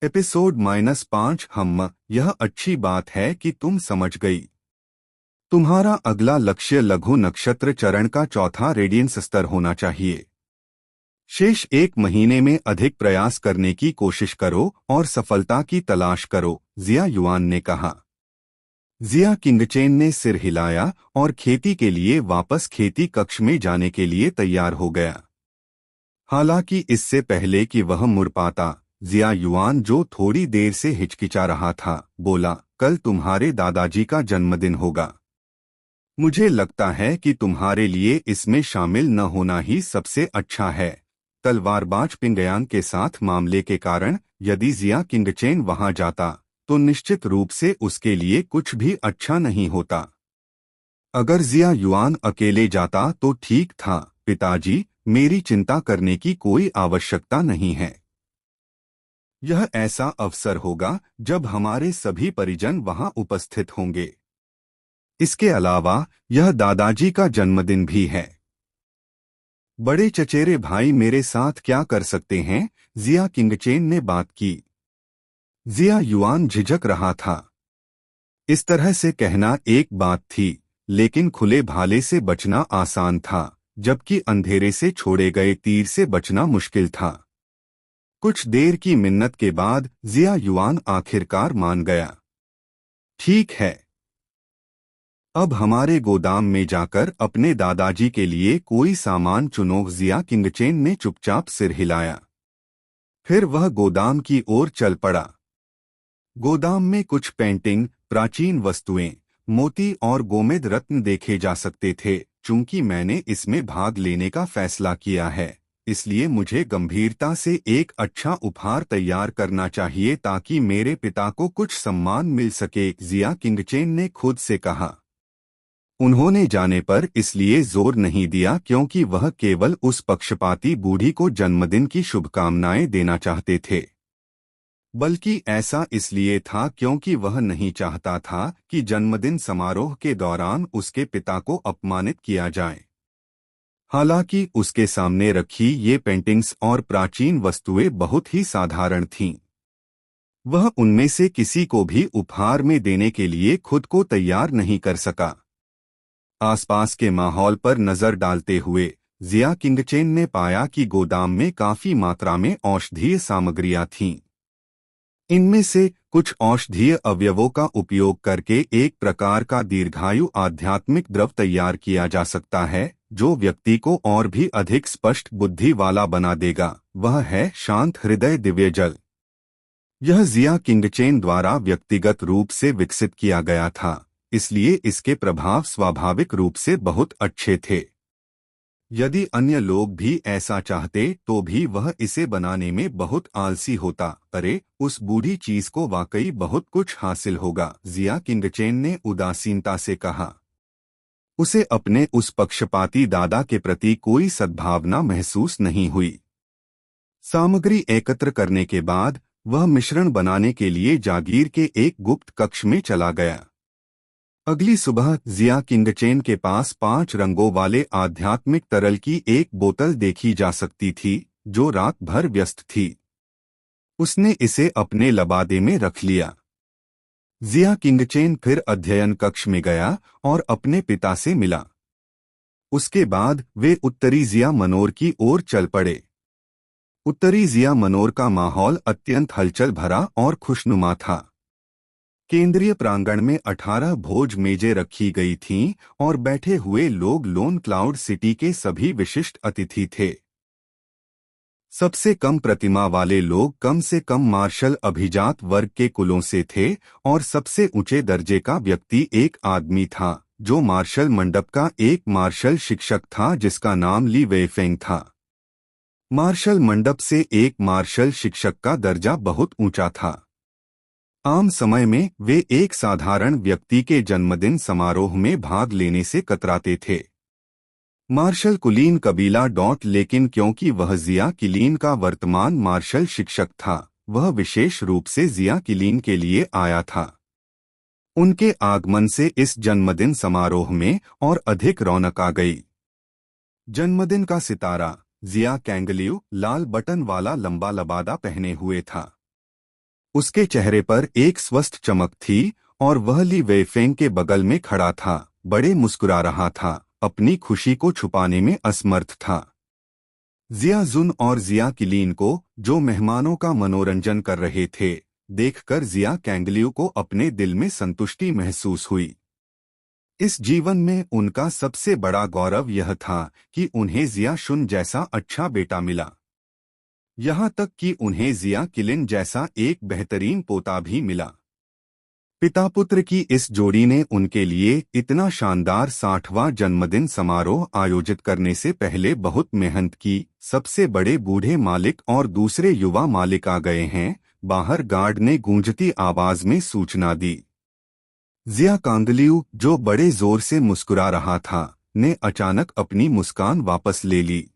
Episode -5 हम यह अच्छी बात है कि तुम समझ गई। तुम्हारा अगला लक्ष्य लघु नक्षत्र चरण का चौथा रेडियंस स्तर होना चाहिए। शेष 1 महीने में अधिक प्रयास करने की कोशिश करो और सफलता की तलाश करो, जिया युआन ने कहा। जिया किंगचेन ने सिर हिलाया और खेती के लिए वापस खेती कक्ष में जाने के लिए तैयार हो गया। हालांकि इससे पहले कि वह मुड़ पाता, जिया युआन, जो थोड़ी देर से हिचकिचा रहा था, बोला, कल तुम्हारे दादाजी का जन्मदिन होगा। मुझे लगता है कि तुम्हारे लिए इसमें शामिल न होना ही सबसे अच्छा है। तलवारबाज पिंगयांग के साथ मामले के कारण यदि जिया किंगचेन वहां जाता तो निश्चित रूप से उसके लिए कुछ भी अच्छा नहीं होता। अगर जिया युआन अकेले जाता तो ठीक था, पिताजी, मेरी चिंता करने की कोई आवश्यकता नहीं है। यह ऐसा अवसर होगा जब हमारे सभी परिजन वहां उपस्थित होंगे। इसके अलावा यह दादाजी का जन्मदिन भी है। बड़े चचेरे भाई मेरे साथ क्या कर सकते हैं? जिया किंगचेन ने बात की। जिया युआन झिझक रहा था। इस तरह से कहना एक बात थी, लेकिन खुले भाले से बचना आसान था, जबकि अंधेरे से छोड़े गए तीर से बचना मुश्किल था। कुछ देर की मिन्नत के बाद जिया युआन आखिरकार मान गया। ठीक है, अब हमारे गोदाम में जाकर अपने दादाजी के लिए कोई सामान चुनो। जिया किंगचेन ने चुपचाप सिर हिलाया। फिर वह गोदाम की ओर चल पड़ा। गोदाम में कुछ पेंटिंग, प्राचीन वस्तुएं, मोती और गोमेद रत्न देखे जा सकते थे। चूंकि मैंने इसमें भाग लेने का फैसला किया है, इसलिए मुझे गंभीरता से एक अच्छा उपहार तैयार करना चाहिए ताकि मेरे पिता को कुछ सम्मान मिल सके, जिया किंगचेन ने खुद से कहा। उन्होंने जाने पर इसलिए जोर नहीं दिया क्योंकि वह केवल उस पक्षपाती बूढ़ी को जन्मदिन की शुभकामनाएं देना चाहते थे, बल्कि ऐसा इसलिए था क्योंकि वह नहीं चाहता था कि जन्मदिन समारोह के दौरान उसके पिता को अपमानित किया जाए। हालांकि उसके सामने रखी ये पेंटिंग्स और प्राचीन वस्तुएं बहुत ही साधारण थीं। वह उनमें से किसी को भी उपहार में देने के लिए खुद को तैयार नहीं कर सका। आसपास के माहौल पर नजर डालते हुए जिया किंगचेन ने पाया कि गोदाम में काफी मात्रा में औषधीय सामग्रियां थीं। इनमें से कुछ औषधीय अवयवों का उपयोग करके एक प्रकार का दीर्घायु आध्यात्मिक द्रव तैयार किया जा सकता है, जो व्यक्ति को और भी अधिक स्पष्ट बुद्धि वाला बना देगा। वह है शांत हृदय दिव्य जल। यह जिया किंगचेन द्वारा व्यक्तिगत रूप से विकसित किया गया था, इसलिए इसके प्रभाव स्वाभाविक रूप से बहुत अच्छे थे। यदि अन्य लोग भी ऐसा चाहते तो भी वह इसे बनाने में बहुत आलसी होता। अरे, उस बूढ़ी चीज को वाकई बहुत कुछ हासिल होगा, जिया किंगचेन ने उदासीनता से कहा। उसे अपने उस पक्षपाती दादा के प्रति कोई सद्भावना महसूस नहीं हुई। सामग्री एकत्र करने के बाद वह मिश्रण बनाने के लिए जागीर के एक गुप्त कक्ष में चला गया। अगली सुबह जिया किंगचेन के पास 5 रंगों वाले आध्यात्मिक तरल की एक बोतल देखी जा सकती थी, जो रात भर व्यस्त थी। उसने इसे अपने लबादे में रख लिया। जिया किंगचेन फिर अध्ययन कक्ष में गया और अपने पिता से मिला। उसके बाद वे उत्तरी जिया मनोर की ओर चल पड़े। उत्तरी जिया मनोर का माहौल अत्यंत हलचल भरा और खुशनुमा था। केंद्रीय प्रांगण में 18 भोज मेजें रखी गई थीं और बैठे हुए लोग लोन क्लाउड सिटी के सभी विशिष्ट अतिथि थे। सबसे कम प्रतिमा वाले लोग कम से कम मार्शल अभिजात वर्ग के कुलों से थे और सबसे ऊंचे दर्जे का व्यक्ति एक आदमी था, जो मार्शल मंडप का एक मार्शल शिक्षक था जिसका नाम ली वेफेंग था। मार्शल मंडप से एक मार्शल शिक्षक का दर्जा बहुत ऊंचा था। आम समय में वे एक साधारण व्यक्ति के जन्मदिन समारोह में भाग लेने से कतराते थे। मार्शल कुलीन कबीला लेकिन क्योंकि वह जिया किलीन का वर्तमान मार्शल शिक्षक था, वह विशेष रूप से जिया किलीन के लिए आया था। उनके आगमन से इस जन्मदिन समारोह में और अधिक रौनक आ गई। जन्मदिन का सितारा जिया कैंगलियू लाल बटन वाला लंबा लबादा पहने हुए था। उसके चेहरे पर एक स्वस्थ चमक थी और वह ली वेफेंग के बगल में खड़ा था, बड़े मुस्कुरा रहा था, अपनी खुशी को छुपाने में असमर्थ था। जिया जुन और जिया किलीन को, जो मेहमानों का मनोरंजन कर रहे थे, देखकर जिया कैंगलियू को अपने दिल में संतुष्टि महसूस हुई। इस जीवन में उनका सबसे बड़ा गौरव यह था कि उन्हें जिया शुन जैसा अच्छा बेटा मिला। यहाँ तक कि उन्हें जिया किलिन जैसा एक बेहतरीन पोता भी मिला। पिता पुत्र की इस जोड़ी ने उनके लिए इतना शानदार 60वां जन्मदिन समारोह आयोजित करने से पहले बहुत मेहनत की। सबसे बड़े बूढ़े मालिक और दूसरे युवा मालिक आ गए हैं, बाहर गार्ड ने गूंजती आवाज में सूचना दी। जिया कांगलियू, जो बड़े जोर से मुस्कुरा रहा था, ने अचानक अपनी मुस्कान वापस ले ली।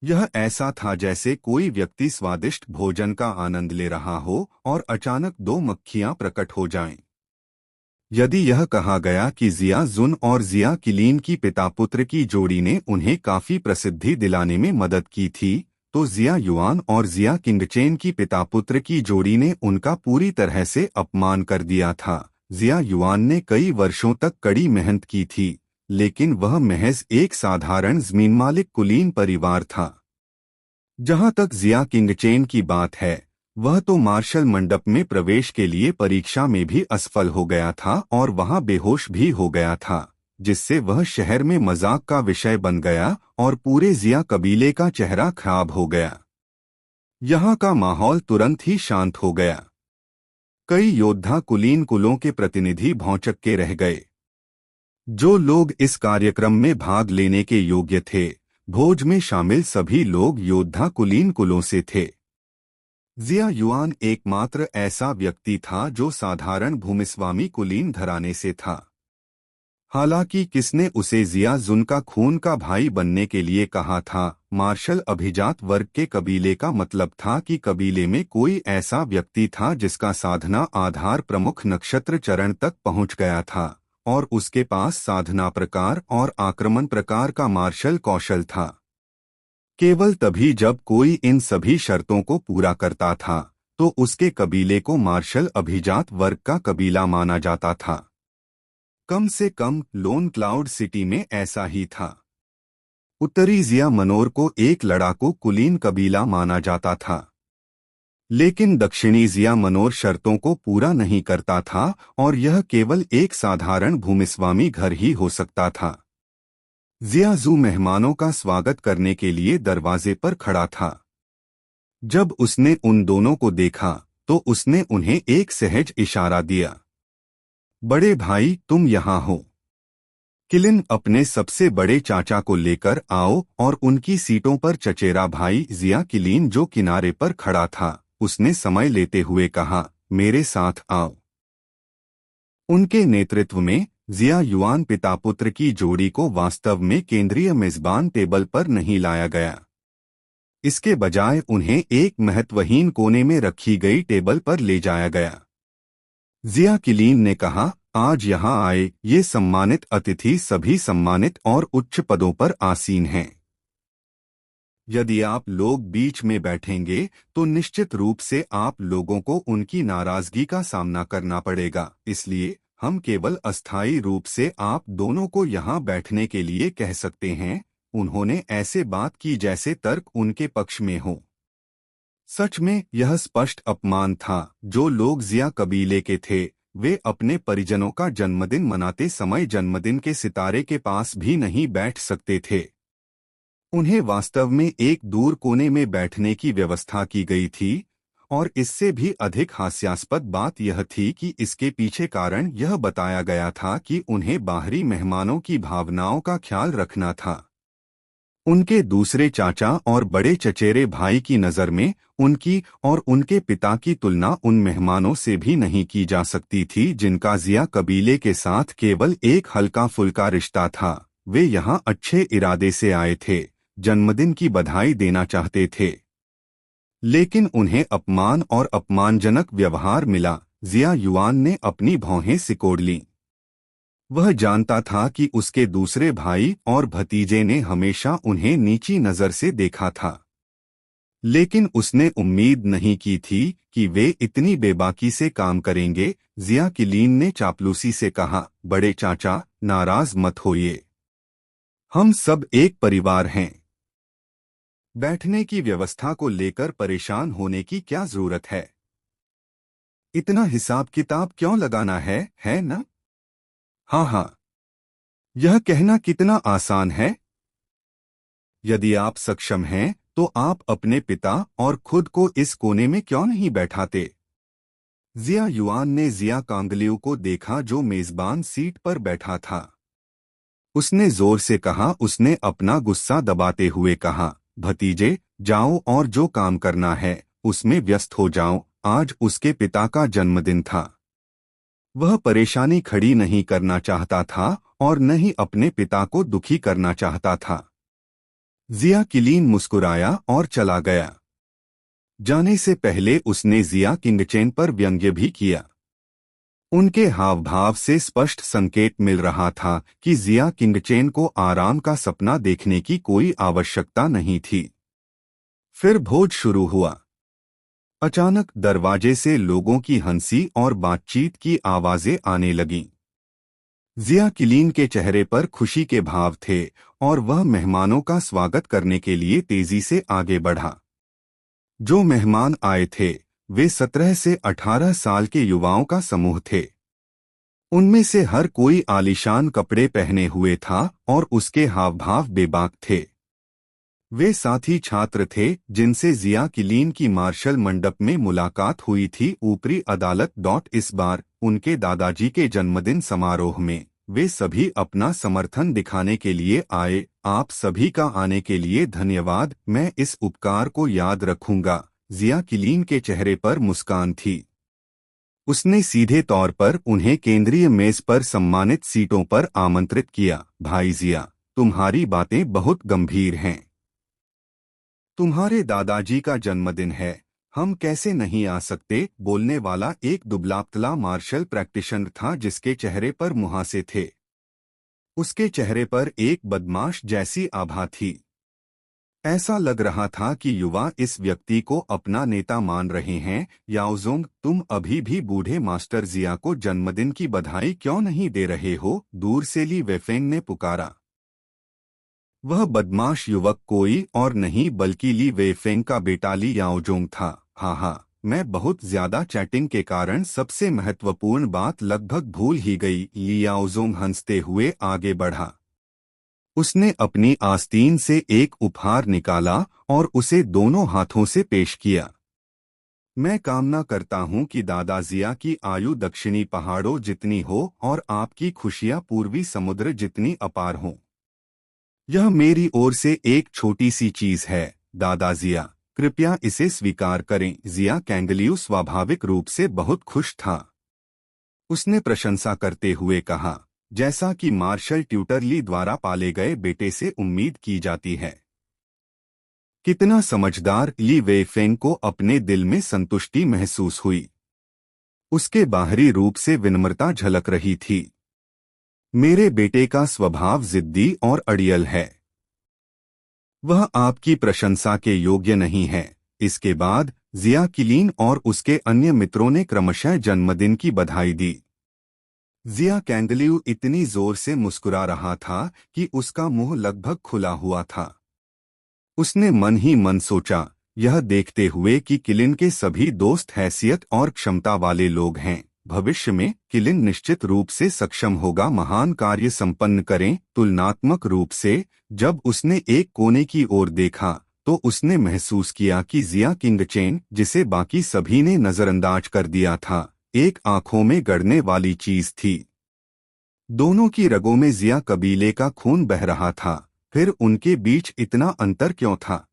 यह ऐसा था जैसे कोई व्यक्ति स्वादिष्ट भोजन का आनंद ले रहा हो और अचानक दो मक्खियां प्रकट हो जाएं। यदि यह कहा गया कि जिया जुन और जिया किलीन की पिता पुत्र की जोड़ी ने उन्हें काफी प्रसिद्धि दिलाने में मदद की थी, तो जिया युआन और जिया किंगचेन की पिता पुत्र की जोड़ी ने उनका पूरी तरह से अपमान कर दिया था। जिया युआन ने कई वर्षों तक कड़ी मेहनत की थी, लेकिन वह महज एक साधारण जमीन मालिक कुलीन परिवार था। जहां तक जिया किंगचेन की बात है, वह तो मार्शल मंडप में प्रवेश के लिए परीक्षा में भी असफल हो गया था और वहां बेहोश भी हो गया था, जिससे वह शहर में मजाक का विषय बन गया और पूरे जिया कबीले का चेहरा खराब हो गया। यहाँ का माहौल तुरंत ही शांत हो गया। कई योद्धा कुलीन कुलों के प्रतिनिधि भौंचक के रह गए। जो लोग इस कार्यक्रम में भाग लेने के योग्य थे, भोज में शामिल सभी लोग योद्धा कुलीन कुलों से थे। जिया युआन एकमात्र ऐसा व्यक्ति था जो साधारण भूमिस्वामी कुलीन घराने से था। हालांकि किसने उसे जिया जुन का खून का भाई बनने के लिए कहा था, मार्शल अभिजात वर्ग के कबीले का मतलब था कि कबीले में कोई ऐसा व्यक्ति था जिसका साधना आधार प्रमुख नक्षत्र चरण तक पहुंच गया था और उसके पास साधना प्रकार और आक्रमण प्रकार का मार्शल कौशल था। केवल तभी जब कोई इन सभी शर्तों को पूरा करता था, तो उसके कबीले को मार्शल अभिजात वर्ग का कबीला माना जाता था। कम से कम लोन क्लाउड सिटी में ऐसा ही था। उत्तरी जिया मनोर को एक लड़ाकू कुलीन कबीला माना जाता था, लेकिन दक्षिणी जिया मनोर शर्तों को पूरा नहीं करता था और यह केवल एक साधारण भूमिस्वामी घर ही हो सकता था। जिया जू मेहमानों का स्वागत करने के लिए दरवाजे पर खड़ा था। जब उसने उन दोनों को देखा, तो उसने उन्हें एक सहज इशारा दिया। बड़े भाई, तुम यहाँ हो। किलिन, अपने सबसे बड़े चाचा को लेकर आओ। और उनकी सीटों पर चचेरा भाई जिया किलीन, जो किनारे पर खड़ा था, उसने समय लेते हुए कहा, मेरे साथ आओ। उनके नेतृत्व में जिया युआन पिता पुत्र की जोड़ी को वास्तव में केंद्रीय मेजबान टेबल पर नहीं लाया गया। इसके बजाय उन्हें एक महत्वहीन कोने में रखी गई टेबल पर ले जाया गया। जिया किलीन ने कहा, आज यहाँ आए ये सम्मानित अतिथि सभी सम्मानित और उच्च पदों पर आसीन हैं। यदि आप लोग बीच में बैठेंगे तो निश्चित रूप से आप लोगों को उनकी नाराजगी का सामना करना पड़ेगा, इसलिए हम केवल अस्थायी रूप से आप दोनों को यहाँ बैठने के लिए कह सकते हैं। उन्होंने ऐसे बात की जैसे तर्क उनके पक्ष में हो। सच में यह स्पष्ट अपमान था। जो लोग जिया कबीले के थे, वे अपने परिजनों का जन्मदिन मनाते समय जन्मदिन के सितारे के पास भी नहीं बैठ सकते थे। उन्हें वास्तव में एक दूर कोने में बैठने की व्यवस्था की गई थी, और इससे भी अधिक हास्यास्पद बात यह थी कि इसके पीछे कारण यह बताया गया था कि उन्हें बाहरी मेहमानों की भावनाओं का ख्याल रखना था। उनके दूसरे चाचा और बड़े चचेरे भाई की नज़र में उनकी और उनके पिता की तुलना उन मेहमानों से भी नहीं की जा सकती थी जिनका जिया कबीले के साथ केवल एक हल्का फुल्का रिश्ता था। वे यहाँ अच्छे इरादे से आए थे, जन्मदिन की बधाई देना चाहते थे, लेकिन उन्हें अपमान और अपमानजनक व्यवहार मिला। जिया युआन ने अपनी भौहें सिकोड़ लीं। वह जानता था कि उसके दूसरे भाई और भतीजे ने हमेशा उन्हें नीची नज़र से देखा था, लेकिन उसने उम्मीद नहीं की थी कि वे इतनी बेबाकी से काम करेंगे। जिया किलीन ने चापलूसी से कहा, बड़े चाचा, नाराज मत होइए, हम सब एक परिवार हैं। बैठने की व्यवस्था को लेकर परेशान होने की क्या जरूरत है? इतना हिसाब किताब क्यों लगाना है ना? हाँ हाँ, यह कहना कितना आसान है। यदि आप सक्षम हैं तो आप अपने पिता और खुद को इस कोने में क्यों नहीं बैठाते? जिया युआन ने जिया कांगलियो को देखा जो मेजबान सीट पर बैठा था। उसने जोर से कहा, उसने अपना गुस्सा दबाते हुए कहा, भतीजे, जाओ और जो काम करना है उसमें व्यस्त हो जाओ। आज उसके पिता का जन्मदिन था। वह परेशानी खड़ी नहीं करना चाहता था और न ही अपने पिता को दुखी करना चाहता था। जिया किलीन मुस्कुराया और चला गया। जाने से पहले उसने जिया किंगचेन पर व्यंग्य भी किया। उनके हाव भाव से स्पष्ट संकेत मिल रहा था कि जिया किंगचेन को आराम का सपना देखने की कोई आवश्यकता नहीं थी। फिर भोज शुरू हुआ। अचानक दरवाजे से लोगों की हंसी और बातचीत की आवाजें आने लगीं। जिया किलीन के चेहरे पर खुशी के भाव थे और वह मेहमानों का स्वागत करने के लिए तेजी से आगे बढ़ा। जो मेहमान आए थे वे 17 से 18 साल के युवाओं का समूह थे। उनमें से हर कोई आलीशान कपड़े पहने हुए था और उसके हाव भाव बेबाक थे। वे साथी छात्र थे जिनसे जिया किलीन की मार्शल मंडप में मुलाकात हुई थी। ऊपरी अदालत। इस बार उनके दादाजी के जन्मदिन समारोह में वे सभी अपना समर्थन दिखाने के लिए आए। आप सभी का आने के लिए धन्यवाद, मैं इस उपकार को याद रखूंगा। जिया किलीन के चेहरे पर मुस्कान थी। उसने सीधे तौर पर उन्हें केंद्रीय मेज पर सम्मानित सीटों पर आमंत्रित किया। भाई जिया, तुम्हारी बातें बहुत गंभीर हैं। तुम्हारे दादाजी का जन्मदिन है, हम कैसे नहीं आ सकते? बोलने वाला एक दुबला-पतला मार्शल प्रैक्टिशनर था जिसके चेहरे पर मुहासे थे। उसके चेहरे पर एक बदमाश जैसी आभा थी। ऐसा लग रहा था कि युवा इस व्यक्ति को अपना नेता मान रहे हैं। याओजोंग, तुम अभी भी बूढ़े मास्टर जिया को जन्मदिन की बधाई क्यों नहीं दे रहे हो? दूर से ली वेफेंग ने पुकारा। वह बदमाश युवक कोई और नहीं बल्कि ली वेफेंग का बेटा ली याओजोंग था। हाँ, मैं बहुत ज्यादा चैटिंग के कारण सबसे महत्वपूर्ण बात लगभग भूल ही गई। ली याओजोंग हंसते हुए आगे बढ़ा। उसने अपनी आस्तीन से एक उपहार निकाला और उसे दोनों हाथों से पेश किया। मैं कामना करता हूं कि दादा जिया की आयु दक्षिणी पहाड़ों जितनी हो और आपकी खुशियां पूर्वी समुद्र जितनी अपार हों। यह मेरी ओर से एक छोटी सी चीज है दादा जिया, कृपया इसे स्वीकार करें। जिया कैंगलियू स्वाभाविक रूप से बहुत खुश था। उसने प्रशंसा करते हुए कहा, जैसा कि मार्शल ट्यूटर ली द्वारा पाले गए बेटे से उम्मीद की जाती है। कितना समझदार! ली वेफेंग को अपने दिल में संतुष्टि महसूस हुई। उसके बाहरी रूप से विनम्रता झलक रही थी। मेरे बेटे का स्वभाव जिद्दी और अड़ियल है। वह आपकी प्रशंसा के योग्य नहीं है। इसके बाद जिया किलीन और उसके अन्य मित्रों ने क्रमशः जन्मदिन की बधाई दी। जिया कैंगलियू इतनी जोर से मुस्कुरा रहा था कि उसका मुंह लगभग खुला हुआ था। उसने मन ही मन सोचा, यह देखते हुए कि किलिन के सभी दोस्त हैसियत और क्षमता वाले लोग हैं, भविष्य में किलिन निश्चित रूप से सक्षम होगा महान कार्य संपन्न करें। तुलनात्मक रूप से जब उसने एक कोने की ओर देखा तो उसने महसूस किया कि जिया किंगचेन, जिसे बाकी सभी ने नजरअंदाज कर दिया था, एक आंखों में गड़ने वाली चीज थी। दोनों की रगों में जिया कबीले का खून बह रहा था, फिर उनके बीच इतना अंतर क्यों था?